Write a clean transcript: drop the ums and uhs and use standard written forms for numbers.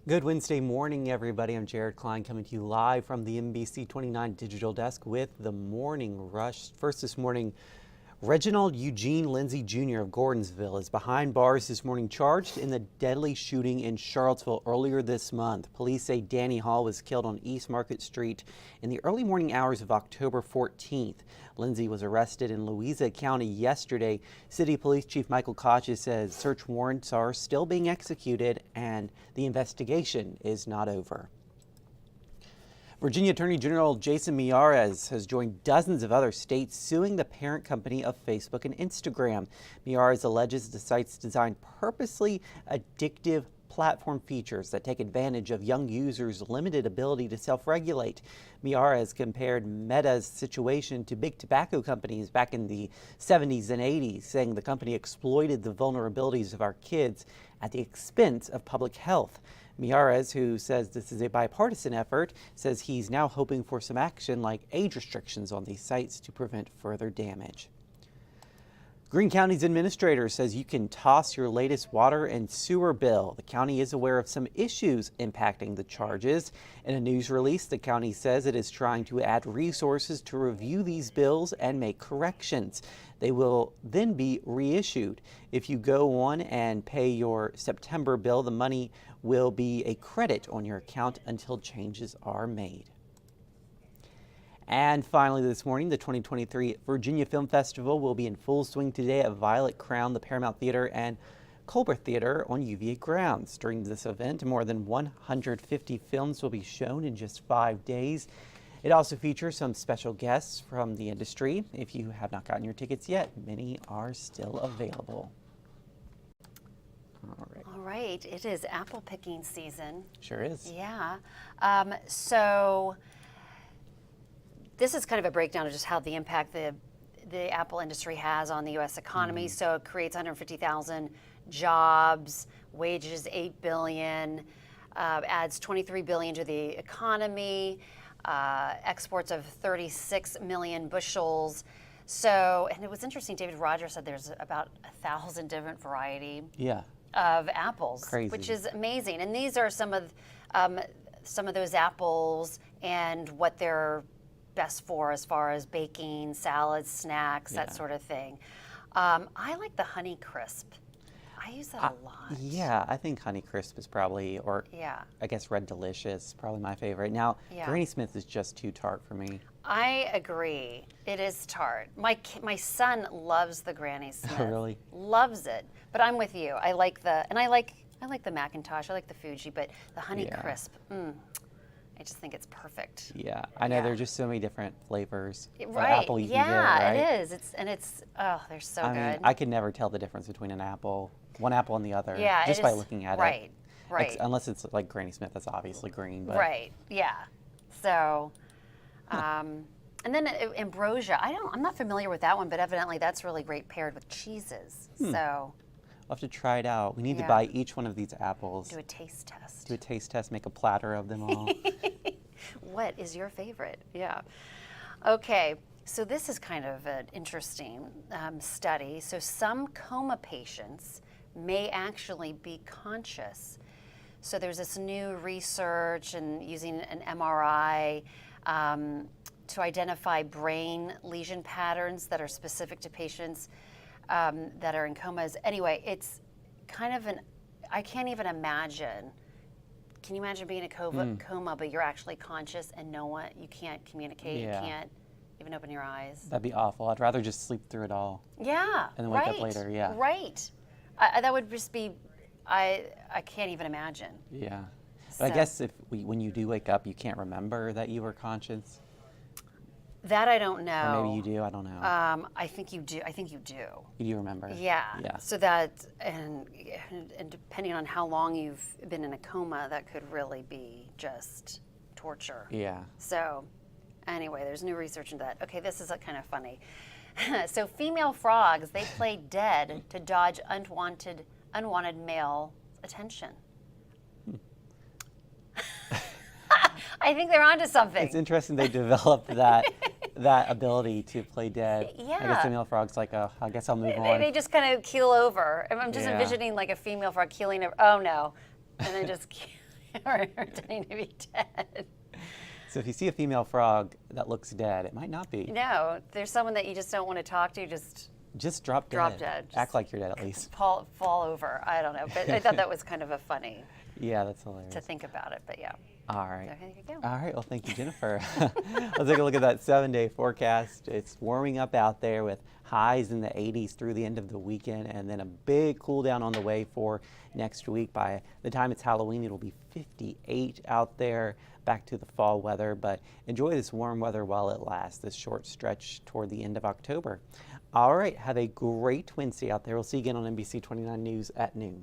Good Wednesday morning, everybody. I'm Jared Klein coming to you live from the NBC29 Digital Desk with the Morning Rush. First this morning, Reginald Eugene Lindsay Jr. of Gordonsville is behind bars this morning, charged in the deadly shooting in Charlottesville earlier this month. Police say Danny Hall was killed on East Market Street in the early morning hours of October 14th. Lindsay was arrested in Louisa County yesterday. City Police Chief Michael Koch says search warrants are still being executed and the investigation is not over. Virginia Attorney General Jason Miyares has joined dozens of other states suing the parent company of Facebook and Instagram. Miyares alleges the sites designed purposely addictive platform features that take advantage of young users' limited ability to self-regulate. Miyares compared Meta's situation to big tobacco companies back in the 70s and 80s, saying the company exploited the vulnerabilities of our kids at the expense of public health. Miyares, who says this is a bipartisan effort, says he's now hoping for some action like age restrictions on these sites to prevent further damage. Greene County's administrator says you can toss your latest water and sewer bill. The county is aware of some issues impacting the charges. In a news release, the county says it is trying to add resources to review these bills and make corrections. They will then be reissued. If you go on and pay your September bill, the money will be a credit on your account until changes are made. And finally this morning, the 2023 Virginia Film Festival will be in full swing today at Violet Crown, the Paramount Theater, and Colbert Theater on UVA grounds. During this event, more than 150 films will be shown in just 5 days. It also features some special guests from the industry. If you have not gotten your tickets yet, many are still available. All right, it is apple picking season. Sure is. Yeah. So this is kind of a breakdown of just how the impact the Apple industry has on the U.S. economy. So it creates 150,000 jobs, wages $8 billion, adds $23 billion to the economy, exports of 36 million bushels. So, and it was interesting, David Rogers said there's about 1,000 different variety of apples, which is amazing. And these are some of those apples and what they're best for as far as baking, salads, snacks, that sort of thing. I like the Honey Crisp. I use that a lot. Yeah, I think Honey Crisp is probably, or I guess Red Delicious, probably my favorite. Now, Granny Smith is just too tart for me. I agree. It is tart. My son loves the Granny Smith. Oh, really? Loves it. But I'm with you. I like the Macintosh. I like the Fuji, but the Honey Crisp. I just think it's perfect. Yeah, I know there are just so many different flavors of right. apple you can get, right? It is. They're so good. Mean, I can never tell the difference between one apple and the other, just by looking at it. Right. Unless it's like Granny Smith, that's obviously green. But. Right. Yeah. So, and then ambrosia. I'm not familiar with that one, but evidently that's really great paired with cheeses. So. We'll have to try it out. We need to buy each one of these apples. Do a taste test. Do a taste test, make a platter of them all. What is your favorite? Yeah. Okay, so this is kind of an interesting study. So some coma patients may actually be conscious. So there's this new research and using an MRI to identify brain lesion patterns that are specific to patients that are in comas. Anyway, it's kind of I can't even imagine. Can you imagine being in a coma, but you're actually conscious and you can't communicate, you can't even open your eyes? That'd be awful. I'd rather just sleep through it all. Yeah, and then wake up later, Right. That would just be, I can't even imagine. Yeah. But I guess when you do wake up, you can't remember that you were conscious. That I don't know. Or maybe you do, I don't know. I think you do. You do remember? Yeah. So that, and depending on how long you've been in a coma, that could really be just torture. Yeah. So anyway, there's new research into that. Okay, this is kind of funny. So female frogs, they play dead to dodge unwanted male attention. I think they're onto something. It's interesting they developed that ability to play dead. Yeah. I guess the male frog's like, oh, I guess I'll move on. They just kind of keel over. I'm just envisioning like a female frog keeling over. Oh no, and then just or pretending to be dead. So if you see a female frog that looks dead, it might not be. No, there's someone that you just don't want to talk to. Just drop dead. Drop dead. Act like you're dead at least. Fall over. I don't know, but I thought that was kind of a funny Yeah, that's hilarious. to think about it. But yeah. All right. So here you go. All right. Well, thank you, Jennifer. Let's take a look at that 7-day forecast. It's warming up out there with highs in the 80s through the end of the weekend, and then a big cool down on the way for next week. By the time it's Halloween, it'll be 58 out there, back to the fall weather. But enjoy this warm weather while it lasts, this short stretch toward the end of October. All right. Have a great Wednesday out there. We'll see you again on NBC 29 News at noon.